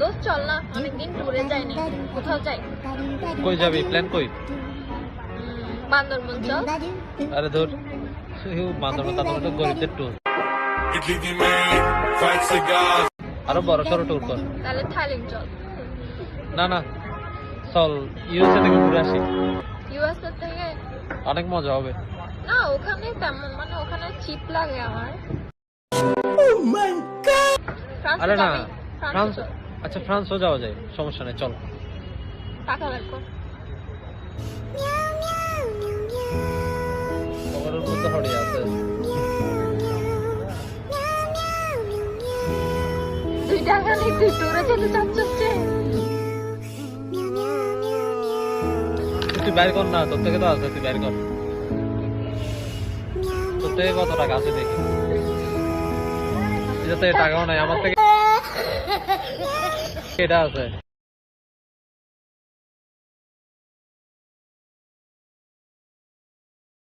দোস্ত চল না, অনেকদিন ট্যুরে যাইনি, কোথাও যাই। কই যাবি, প্ল্যান কই? বান্দরবন চল। আরে ধর, বান্দরবন তো গরিবদের ট্যুর, আরো বড় সড়ো ট্যুর কর। তাহলে থাইল্যান্ড চল। না না, চল ইউএসএ থেকে ঘুরে আসি। ইউএসএ থেকে? অনেক মজা হবে। না ওখানে তেমন, মানে ওখানে চিপ লাগে আমার। আরে না, ফ্রান্স ফ্রান্স, চল। আচ্ছা ফ্রান্সও যাওয়া যায়, সমস্যা নেই, চল। টাকা বের কর। খবরের মধ্যে হড়িয়ে আছে। 2 টাকা নেই, তুই ট্যুরে যেতে চাচ্ছিস? তুই বের কর না, তোর থেকে তো আছে, তুই বের কর। তোর থেকে কত টাকা আছে দেখি। এটাতে টাকাও নাই আমার থেকে, এটা আছে।